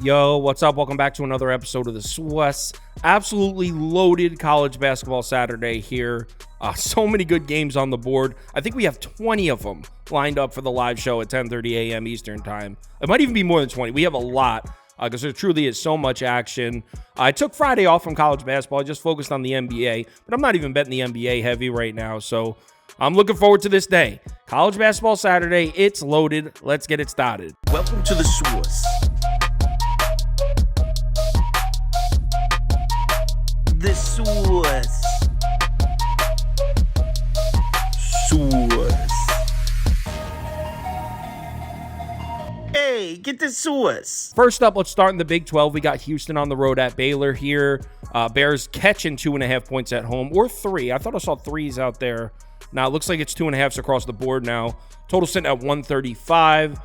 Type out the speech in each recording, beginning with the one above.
Yo, what's up? Welcome back to another episode of the Swiss. Absolutely loaded college basketball Saturday here. So many good games on the board. I think we have 20 of them lined up for the live show at 10:30 a.m. Eastern time. It might even be more than 20. We have a lot because there truly is so much action. I took Friday off from college basketball. I just focused on the NBA, but I'm not even betting the NBA heavy right now, so I'm looking forward to this day. College basketball Saturday, it's loaded. Let's get it started. Welcome to the Swiss. The Swiss. Hey, get the Swiss. First up, let's start in the Big 12. We got Houston on the road at Baylor here. Bears catching 2.5 points at home, or 3. I thought I saw 3s out there. Now, it looks like it's 2.5s across the board now. Total sitting at 135.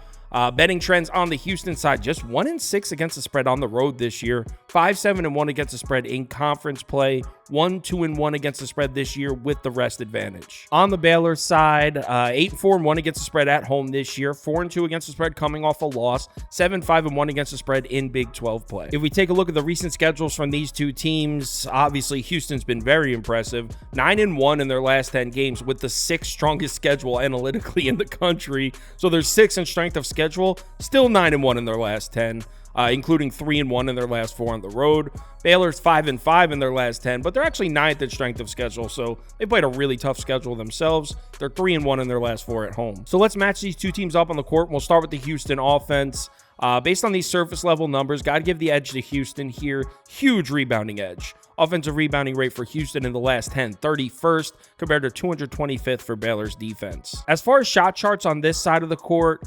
Betting trends on the Houston side, just 1-6 against the spread on the road this year. 5-7-1 against the spread in conference play. 1-2-1 against the spread this year with the rest advantage. On the Baylor side, 8-4-1 against the spread at home this year. 4-2 against the spread coming off a loss. 7-5-1 against the spread in Big 12 play. If we take a look at the recent schedules from these two teams, obviously Houston's been very impressive. 9-1 in their last 10 games with the 6th strongest schedule analytically in the country. So they're 6th in strength of schedule, still 9-1 in their last 10. Including 3-1 in their last 4 on the road. Baylor's 5-5 in their last 10, but they're actually 9th in strength of schedule, so they played a really tough schedule themselves. They're 3-1 in their last 4 at home. So let's match these two teams up on the court. We'll start with the Houston offense. Based on these surface level numbers, got to give the edge to Houston here. Huge rebounding edge. Offensive rebounding rate for Houston in the last 10, 31st, compared to 225th for Baylor's defense. As far as shot charts on this side of the court,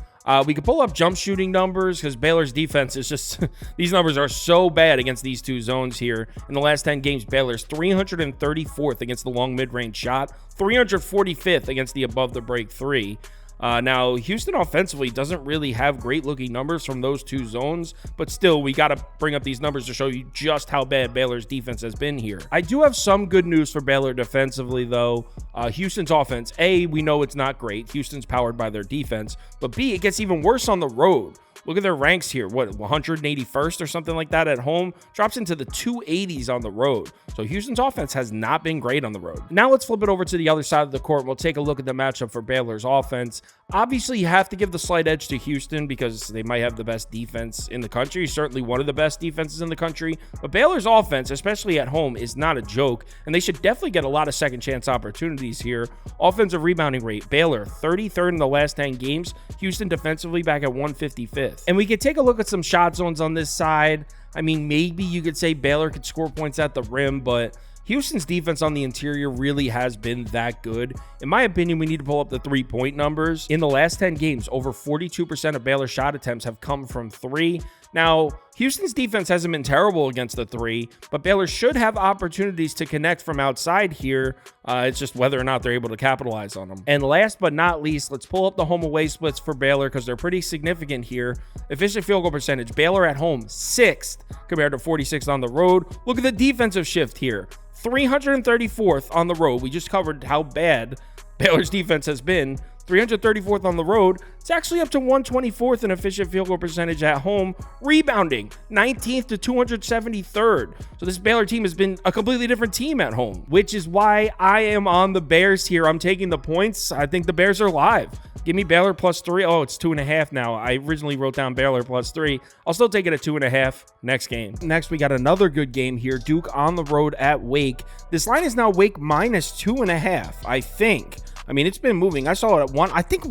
we could pull up jump shooting numbers because Baylor's defense is just, these numbers are so bad against these two zones here. In the last 10 games, Baylor's 334th against the long mid-range shot, 345th against the above the break 3. Now, Houston offensively doesn't really have great looking numbers from those two zones, but still, we got to bring up these numbers to show you just how bad Baylor's defense has been here. I do have some good news for Baylor defensively, though. Houston's offense, A, we know it's not great. Houston's powered by their defense, but B, it gets even worse on the road. Look at their ranks here. What, 181st or something like that at home? Drops into the 280s on the road. So Houston's offense has not been great on the road. Now let's flip it over to the other side of the court. We'll take a look at the matchup for Baylor's offense. Obviously, you have to give the slight edge to Houston because they might have the best defense in the country. Certainly one of the best defenses in the country. But Baylor's offense, especially at home, is not a joke. And they should definitely get a lot of second chance opportunities here. Offensive rebounding rate, Baylor 33rd in the last 10 games. Houston defensively back at 155th. And we could take a look at some shot zones on this side. I mean, maybe you could say Baylor could score points at the rim, but Houston's defense on the interior really has been that good. In my opinion, we need to pull up the 3-point numbers. In the last 10 games, over 42% of Baylor shot attempts have come from 3. Now, Houston's defense hasn't been terrible against the 3, but Baylor should have opportunities to connect from outside here. It's just whether or not they're able to capitalize on them. And last but not least, let's pull up the home-away splits for Baylor because they're pretty significant here. Efficient field goal percentage, Baylor at home, 6th compared to 46th on the road. Look at the defensive shift here. 334th on the road. We just covered how bad Baylor's defense has been. 334th on the road. It's actually up to 124th in efficient field goal percentage at home. Rebounding, 19th to 273rd. So this Baylor team has been a completely different team at home, which is why I am on the Bears here. I'm taking the points. I think the Bears are live. Give me Baylor +3. Oh, it's 2.5 now. I originally wrote down Baylor +3. I'll still take it at 2.5 next game. Next, we got another good game here. Duke on the road at Wake. This line is now Wake -2.5, I think. I mean, it's been moving. I saw it at 1. I think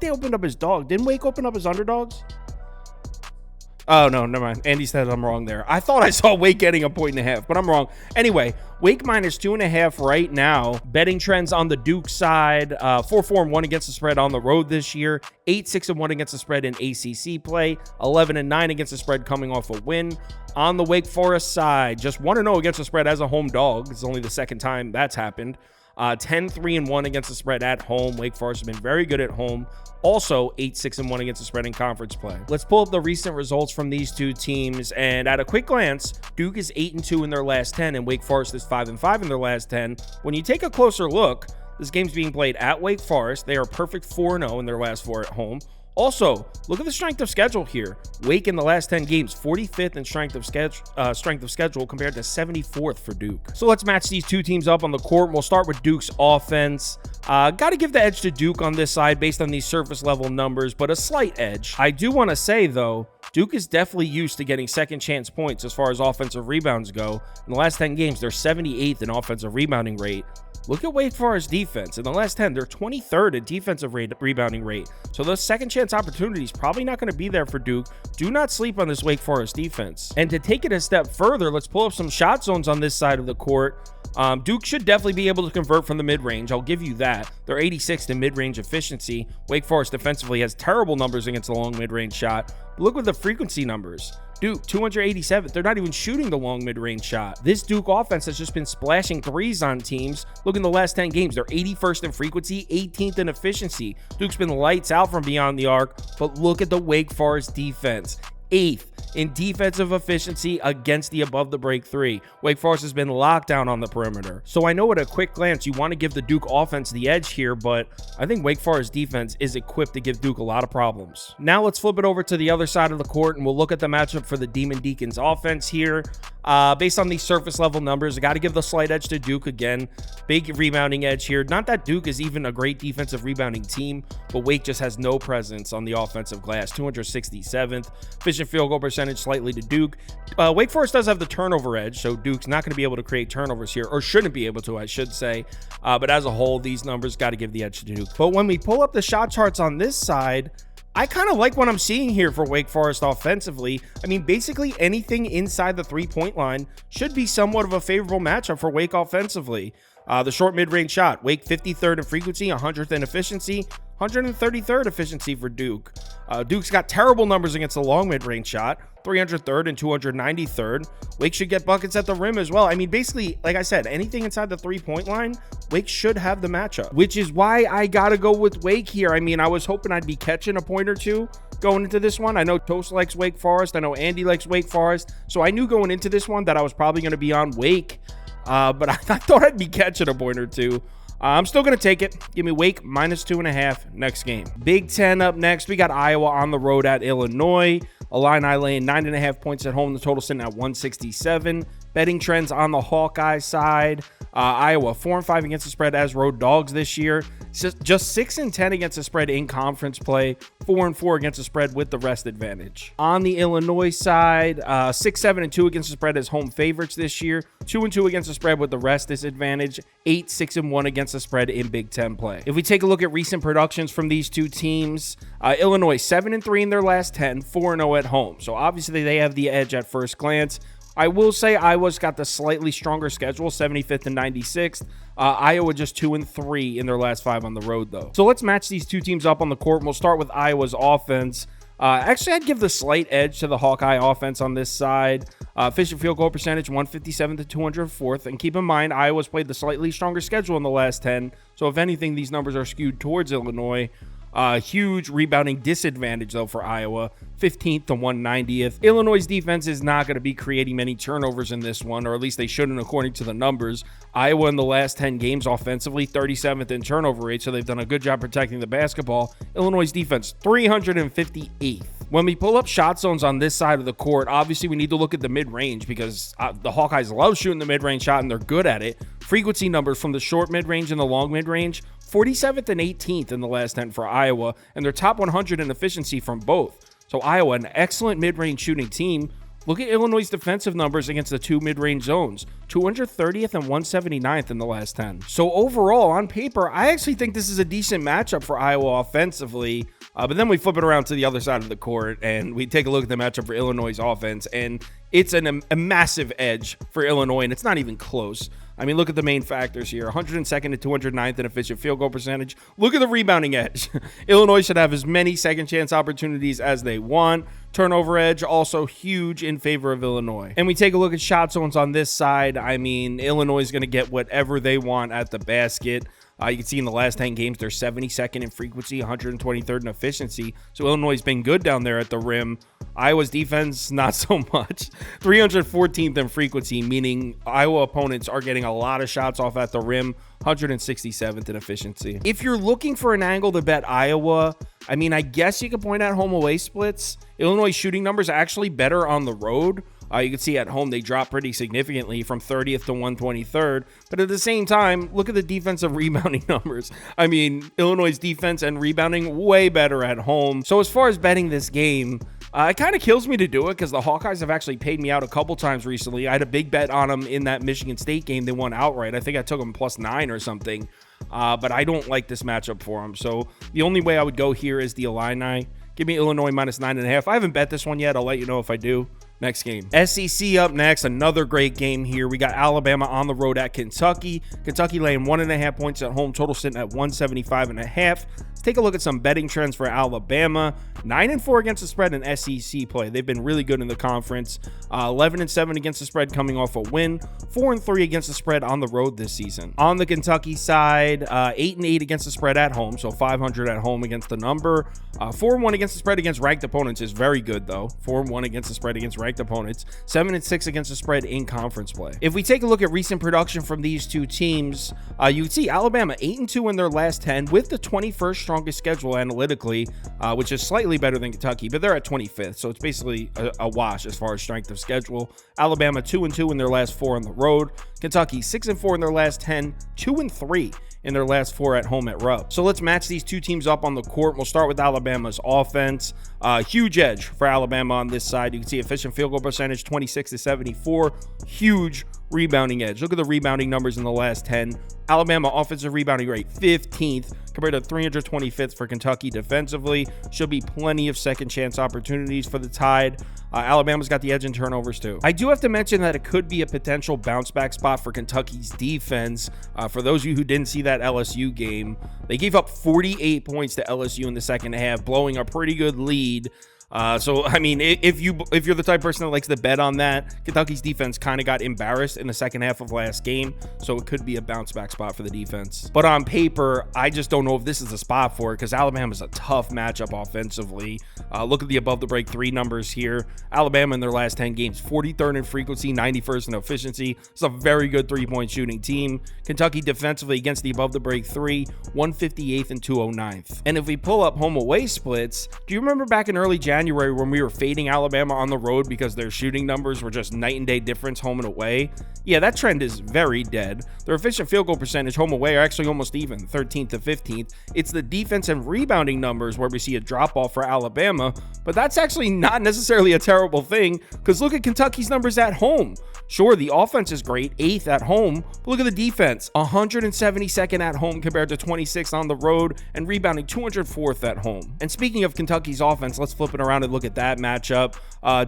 they opened up as dog. Didn't Wake open up as underdogs? Oh, no, never mind. Andy said I'm wrong there. I thought I saw Wake getting 1.5, but I'm wrong. Anyway, Wake -2.5 right now. Betting trends on the Duke side, 4-4-1 against the spread on the road this year. 8-6-1 against the spread in ACC play. 11-9 against the spread coming off a win. On the Wake Forest side, just 1-0 against the spread as a home dog. It's only the second time that's happened. 10-3-1 against the spread at home. Wake Forest has been very good at home. Also 8-6-1 against the spread in conference play. Let's pull up the recent results from these two teams, and at a quick glance, Duke is 8-2 in their last 10 and Wake Forest is 5-5 in their last 10. When you take a closer look, this game's being played at Wake Forest. They are perfect 4-0 in their last 4 at home. Also, look at the strength of schedule here. Wake in the last 10 games, 45th in strength of schedule compared to 74th for Duke. So let's match these two teams up on the court. We'll start with Duke's offense. Got to give the edge to Duke on this side based on these surface level numbers, but a slight edge. I do want to say, though, Duke is definitely used to getting second chance points as far as offensive rebounds go. In the last 10 games, they're 78th in offensive rebounding rate. Look at Wake Forest defense. In the last 10, they're 23rd in defensive rebounding rate. So those second chance opportunities probably not going to be there for Duke. Do not sleep on this Wake Forest defense. And to take it a step further, let's pull up some shot zones on this side of the court. Duke should definitely be able to convert from the mid-range. I'll give you that. They're 86th in mid-range efficiency. Wake Forest defensively has terrible numbers against the long mid-range shot. But look at the frequency numbers. Duke, 287th. They're not even shooting the long mid-range shot. This Duke offense has just been splashing threes on teams. Look in the last 10 games. They're 81st in frequency, 18th in efficiency. Duke's been lights out from beyond the arc, but look at the Wake Forest defense. 8th in defensive efficiency against the above the break three. Wake Forest has been locked down on the perimeter. So I know at a quick glance you want to give the Duke offense the edge here, but I think Wake Forest defense is equipped to give Duke a lot of problems. Now let's flip it over to the other side of the court and we'll look at the matchup for the Demon Deacons offense here. Based on these surface level numbers, I got to give the slight edge to Duke again. Big rebounding edge here. Not that Duke is even a great defensive rebounding team, but Wake just has no presence on the offensive glass. 267th. Efficient field goal percentage slightly to Duke. Wake Forest does have the turnover edge, so Duke's not going to be able to create turnovers here, or shouldn't be able to, I should say. But as a whole, these numbers got to give the edge to Duke. But when we pull up the shot charts on this side, I kind of like what I'm seeing here for Wake Forest offensively. I mean, basically anything inside the three-point line should be somewhat of a favorable matchup for Wake offensively. The short mid-range shot, Wake 53rd in frequency, 100th in efficiency, 133rd efficiency for Duke. Duke's got terrible numbers against the long mid-range shot, 303rd and 293rd. Wake should get buckets at the rim as well. I mean, basically, like I said, anything inside the three-point line, Wake should have the matchup, which is why I got to go with Wake here. I mean, I was hoping I'd be catching a point or two going into this one. I know Toast likes Wake Forest. I know Andy likes Wake Forest. So I knew going into this one that I was probably going to be on Wake. But I thought I'd be catching a point or two. I'm still going to take it. Give me Wake -2.5 next game. Big Ten up next. We got Iowa on the road at Illinois. Illini laying 9.5 points at home. The total sitting at 167. Betting trends on the Hawkeye side. Iowa 4-5 against the spread as road dogs this year. Just 6-10 against the spread in conference play. 4-4 against the spread with the rest advantage. On the Illinois side, 6-7-2 against the spread as home favorites this year. 2-2 against the spread with the rest disadvantage. 8-6-1 against the spread in Big Ten play. If we take a look at recent productions from these two teams, Illinois 7-3 in their last 10, 4-0 at home. So obviously they have the edge at first glance. I will say Iowa's got the slightly stronger schedule, 75th and 96th. Iowa just 2-3 in their last 5 on the road, though. So let's match these two teams up on the court. We'll start with Iowa's offense. Actually, I'd give the slight edge to the Hawkeye offense on this side. Efficient field goal percentage, 157th to 204th. And keep in mind, Iowa's played the slightly stronger schedule in the last 10. So if anything, these numbers are skewed towards Illinois. Huge rebounding disadvantage, though, for Iowa, 15th to 190th. Illinois' defense is not going to be creating many turnovers in this one, or at least they shouldn't according to the numbers. Iowa in the last 10 games offensively, 37th in turnover rate, so they've done a good job protecting the basketball. Illinois' defense, 358th. When we pull up shot zones on this side of the court, obviously we need to look at the mid-range because the Hawkeyes love shooting the mid-range shot and they're good at it. Frequency numbers from the short mid-range and the long mid-range, 47th and 18th in the last 10 for Iowa, and they're top 100 in efficiency from both. So Iowa, an excellent mid-range shooting team. Look at Illinois' defensive numbers against the two mid-range zones, 230th and 179th in the last 10. So overall, on paper, I actually think this is a decent matchup for Iowa offensively. But then we flip it around to the other side of the court and we take a look at the matchup for Illinois' offense, and it's a massive edge for Illinois, and it's not even close. I mean, look at the main factors here. 102nd to 209th in efficient field goal percentage. Look at the rebounding edge. Illinois should have as many second chance opportunities as they want. Turnover edge also huge in favor of Illinois. And we take a look at shot zones on this side. I mean, Illinois is going to get whatever they want at the basket. You can see in the last 10 games, they're 72nd in frequency, 123rd in efficiency. So Illinois has been good down there at the rim. Iowa's defense, not so much. 314th in frequency, meaning Iowa opponents are getting a lot of shots off at the rim. 167th in efficiency. If you're looking for an angle to bet Iowa, I mean, I guess you could point out home away splits. Illinois shooting numbers are actually better on the road. You can see at home they drop pretty significantly from 30th to 123rd. But at the same time, look at the defensive rebounding numbers. I mean, Illinois' defense and rebounding way better at home. So as far as betting this game, it kind of kills me to do it because the Hawkeyes have actually paid me out a couple times recently. I had a big bet on them in that Michigan State game. They won outright. I think I took them +9 or something. But I don't like this matchup for them. So the only way I would go here is the Illini. Give me Illinois -9.5. I haven't bet this one yet. I'll let you know if I do. Next game. SEC up next. Another great game here. We got Alabama on the road at Kentucky. Kentucky laying 1.5 points at home. Total sitting at 175.5. Let's take a look at some betting trends for Alabama. 9-4 against the spread in SEC play. They've been really good in the conference. 11-7 against the spread coming off a win. 4-3 against the spread on the road this season. On the Kentucky side, 8-8 against the spread at home. So 500 at home against the number. 4-1 against the spread against ranked opponents is very good though. 4-1 against the spread against ranked opponents. 7-6 against the spread in conference play. If we take a look at recent production from these two teams, you can see Alabama 8-2 in their last 10 with the 21st strongest schedule analytically, which is slightly better than Kentucky, but they're at 25th, so it's basically a wash as far as strength of schedule. Alabama 2-2 in their last 4 on the road. Kentucky 6-4 in their last 10, 2-3 in their last 4 at home at Rupp. So let's match these two teams up on the court. We'll start with Alabama's offense. Huge edge for Alabama on this side. You can see efficient field goal percentage 26-74. Huge rebounding edge. Look at the rebounding numbers in the last 10. Alabama offensive rebounding rate 15th compared to 325th for Kentucky defensively. Should be plenty of second chance opportunities for the Tide. Alabama's got the edge in turnovers too. I do have to mention that it could be a potential bounce back spot for Kentucky's defense. For those of you who didn't see that LSU game, they gave up 48 points to LSU in the second half, blowing a pretty good lead. So I mean, if you're the type of person that likes to bet on that, Kentucky's defense kind of got embarrassed in the second half of last game, so it could be a bounce back spot for the defense. But on paper, I just don't know if this is a spot for it because Alabama's a tough matchup offensively. Look at the above the break 3 numbers here. Alabama in their last 10 games, 43rd in frequency, 91st in efficiency. It's a very good 3-point shooting team. Kentucky defensively against the above the break 3, 158th and 209th. And if we pull up home away splits, do you remember back in early January when we were fading Alabama on the road because their shooting numbers were just night and day difference home and away? Yeah, that trend is very dead. Their efficient field goal percentage home away are actually almost even, 13th to 15th. It's the defense and rebounding numbers where we see a drop off for Alabama, but that's actually not necessarily a terrible thing because look at Kentucky's numbers at home. Sure, the offense is great, 8th at home, but look at the defense, 172nd at home compared to 26th on the road, and rebounding 204th at home. And speaking of Kentucky's offense, let's flip it around and look at that matchup.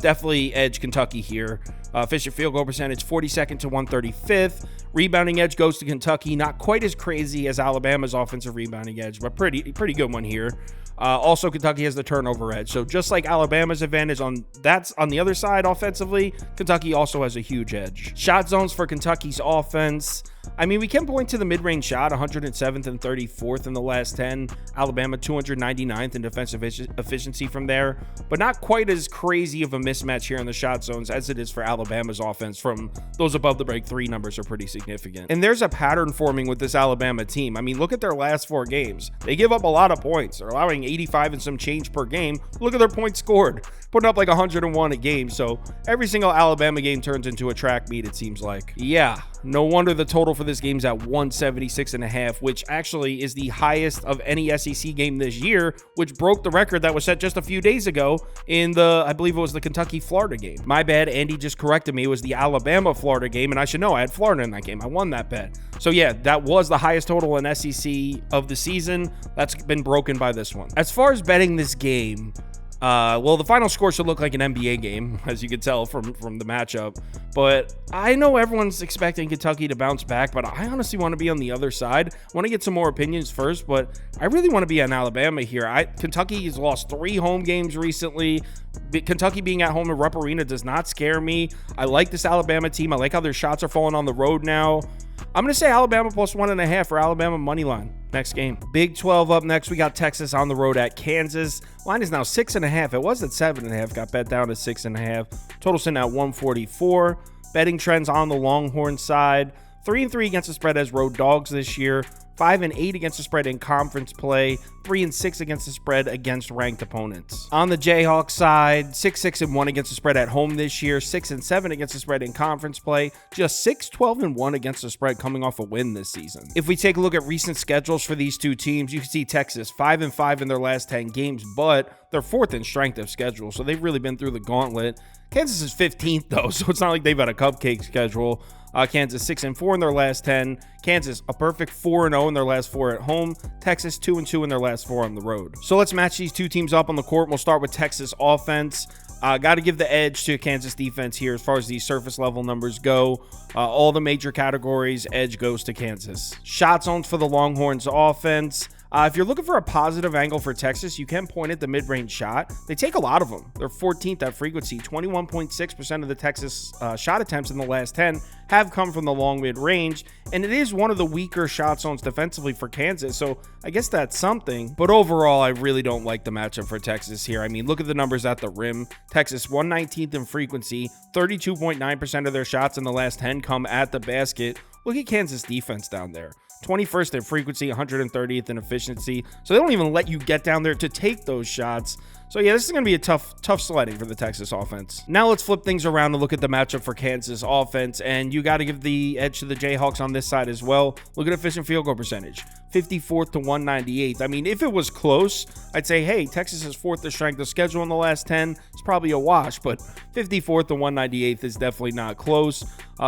Definitely edge Kentucky here. Efficient field goal percentage 42nd to 135th. Rebounding edge goes to Kentucky. Not quite as crazy as Alabama's offensive rebounding edge, but pretty good one here. Also, Kentucky has the turnover edge. So just like Alabama's advantage on the other side offensively, Kentucky also has a huge edge. Shot zones for Kentucky's offense. I mean, we can point to the mid-range shot, 107th and 34th in the last 10. Alabama 299th in defensive efficiency from there, but not quite as crazy of a mismatch here in the shot zones as it is for Alabama's offense. From those above the break 3 numbers are pretty significant. And there's a pattern forming with this Alabama team. I mean, look at their last 4 games. They give up a lot of points. They're allowing 85 and some change per game. Look at their points scored, putting up like 101 a game. So every single Alabama game turns into a track meet, it seems like. Yeah, no wonder the total for this game's at 176.5, which actually is the highest of any SEC game this year, which broke the record that was set just a few days ago in I believe it was the Kentucky-Florida game. My bad, Andy just corrected me. It was the Alabama-Florida game, and I should know, I had Florida in that game. I won that bet. So yeah, that was the highest total in SEC of the season. That's been broken by this one. As far as betting this game, well, the final score should look like an NBA game, as you can tell from the matchup. But I know everyone's expecting Kentucky to bounce back, but I honestly want to be on the other side. I want to get some more opinions first, but I really want to be on Alabama here. Kentucky has lost 3 home games recently. Kentucky being at home at Rupp Arena does not scare me. I like this Alabama team. I like how their shots are falling on the road now. I'm going to say Alabama plus 1.5 for Alabama money line. Next game. Big 12 up next. We got Texas on the road at Kansas. Line is now 6.5. It was at 7.5. Got bet down to 6.5. Total sitting at 144. Betting trends on the Longhorn side. 3-3 against the spread as road dogs this year. 5-8 against the spread in conference play. 3-6 against the spread against ranked opponents. On the Jayhawks side, 6-1 against the spread at home this year. 6-7 against the spread in conference play. Just 6-12-1 against the spread coming off a win this season. If we take a look at recent schedules for these two teams, you can see Texas 5-5 in their last 10 games, but they're 4th in strength of schedule, so they've really been through the gauntlet. Kansas is 15th though, so it's not like they've had a cupcake schedule. Kansas 6-4 in their last 10. Kansas a perfect 4-0 in their last 4 at home. Texas 2-2 in their last 4 on the road. So let's match these two teams up on the court. We'll start with Texas offense. Got to give the edge to Kansas defense here as far as these surface level numbers go. All the major categories, edge goes to Kansas. Shot zones for the Longhorns offense. If you're looking for a positive angle for Texas, you can point at the mid-range shot. They take a lot of them. They're 14th at frequency. 21.6% of the Texas shot attempts in the last 10 have come from the long mid-range, and it is one of the weaker shot zones defensively for Kansas, so I guess that's something. But overall, I really don't like the matchup for Texas here. I mean, look at the numbers at the rim. Texas 119th in frequency. 32.9% of their shots in the last 10 come at the basket. Look at Kansas defense down there. 21st in frequency, 130th in efficiency. So they don't even let you get down there to take those shots. So yeah, this is going to be a tough sledding for the Texas offense. Now let's flip things around and look at the matchup for Kansas offense. And you got to give the edge to the Jayhawks on this side as well. Look at efficient field goal percentage. 54th to 198th. I mean, if it was close, I'd say, hey, Texas is 4th in strength of schedule in the last 10. It's probably a wash, but 54th to 198th is definitely not close.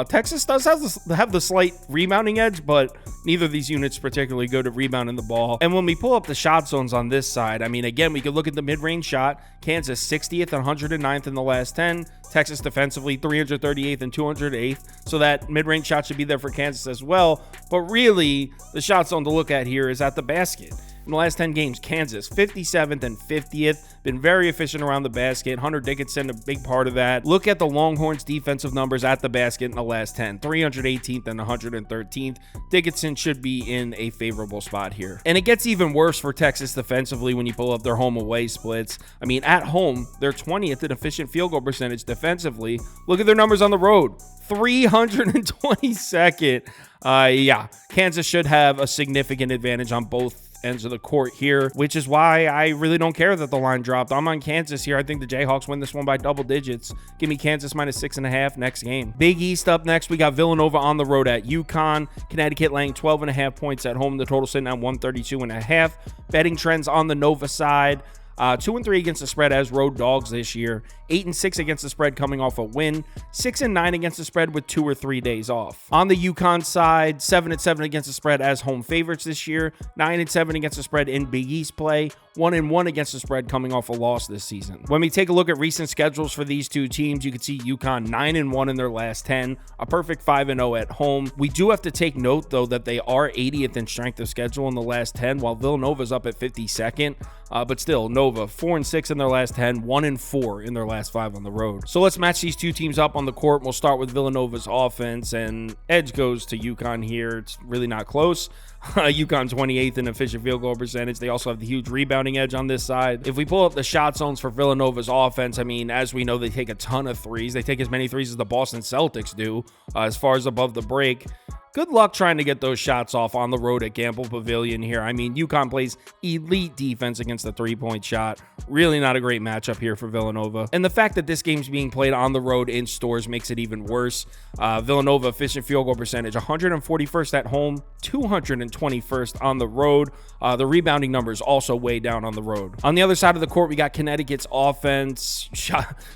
Texas does have the slight rebounding edge, but neither of these units particularly good at rebounding the ball. And when we pull up the shot zones on this side, I mean, again, we could look at the mid-range shot. Kansas 60th and 109th in the last 10. Texas defensively 338th and 208th. So that mid-range shot should be there for Kansas as well. But really, the shot zone to look at here is at the basket. In the last 10 games, Kansas 57th and 50th. Been very efficient around the basket. Hunter Dickinson, a big part of that. Look at the Longhorns' defensive numbers at the basket in the last 10. 318th and 113th. Dickinson should be in a favorable spot here. And it gets even worse for Texas defensively when you pull up their home-away splits. I mean, at home, they're 20th in efficient field goal percentage defensively. Look at their numbers on the road. 322nd. Yeah, Kansas should have a significant advantage on both ends of the court here, which is why I really don't care that the line dropped. I'm on Kansas here. I think the Jayhawks win this one by double digits. Give me Kansas minus 6.5 next game. Big East up next. We got Villanova on the road at UConn. Connecticut laying 12.5 points at home. The total sitting at 132.5. Betting trends on the Nova side. 2-3 against the spread as road dogs this year. 8-6 against the spread coming off a win. 6-9 against the spread with 2 or 3 days off. On the UConn side, 7-7 against the spread as home favorites this year. 9-7 against the spread in Big East play. 1-1 against the spread coming off a loss this season. When we take a look at recent schedules for these two teams, you can see UConn 9-1 in their last 10, a perfect 5-0 at home. We do have to take note, though, that they are 80th in strength of schedule in the last 10, while Villanova's up at 52nd. But still, Nova 4-6 in their last 10, 1-4 in their last 5 on the road. So let's match these two teams up on the court. We'll start with Villanova's offense, and edge goes to UConn here. It's really not close. UConn 28th in efficient field goal percentage. They also have the huge rebounding edge on this side. If we pull up the shot zones for Villanova's offense, I mean, as we know, they take a ton of threes. They take as many threes as the Boston Celtics do as far as above the break. Good luck trying to get those shots off on the road at Gamble Pavilion here. I mean, UConn plays elite defense against the three-point shot. Really not a great matchup here for Villanova. And the fact that this game's being played on the road in stores makes it even worse. Villanova efficient field goal percentage, 141st at home, 221st on the road. The rebounding numbers also way down on the road. On the other side of the court, we got Connecticut's offense.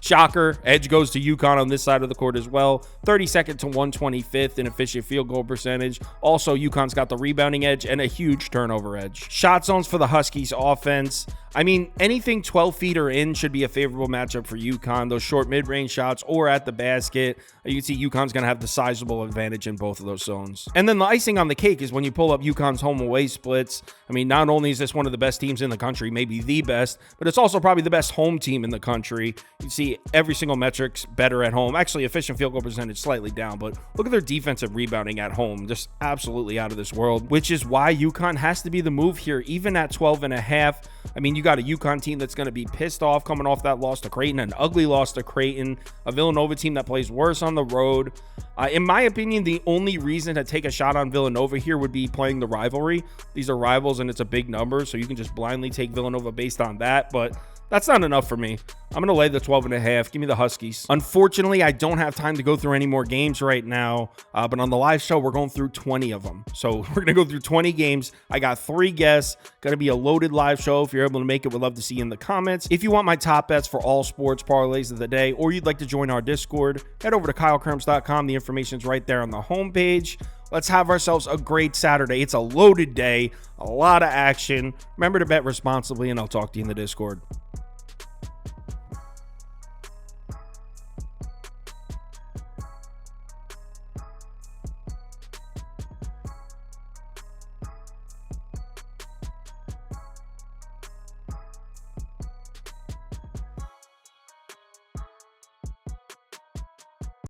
Shocker. Edge goes to UConn on this side of the court as well. 32nd to 125th in efficient field goal percentage. Also, UConn's got the rebounding edge and a huge turnover edge. Shot zones for the Huskies offense. I mean, anything 12 feet or in should be a favorable matchup for UConn. Those short mid-range shots or at the basket. You can see UConn's going to have the sizable advantage in both of those zones. And then the icing on the cake is when you pull up UConn's home-away splits. I mean, not only is this one of the best teams in the country, maybe the best, but it's also probably the best home team in the country. You see every single metric's better at home. Actually, efficient field goal percentage slightly down, but look at their defensive rebounding at home. Just absolutely out of this world, which is why UConn has to be the move here, even at 12.5. I mean, you got a UConn team that's going to be pissed off coming off that loss to Creighton, an ugly loss to Creighton, a Villanova team that plays worse on the road. In my opinion, the only reason to take a shot on Villanova here would be playing the rivalry. These are rivals and it's a big number, so you can just blindly take Villanova based on that, but that's not enough for me. I'm going to lay the 12.5. Give me the Huskies. Unfortunately, I don't have time to go through any more games right now, but on the live show, we're going through 20 of them. So we're going to go through 20 games. I got 3 guests. Going to be a loaded live show. If you're able to make it, we'd love to see you in the comments. If you want my top bets for all sports parlays of the day, or you'd like to join our Discord, head over to KyleKirms.com. The information's right there on the homepage. Let's have ourselves a great Saturday. It's a loaded day, a lot of action. Remember to bet responsibly, and I'll talk to you in the Discord.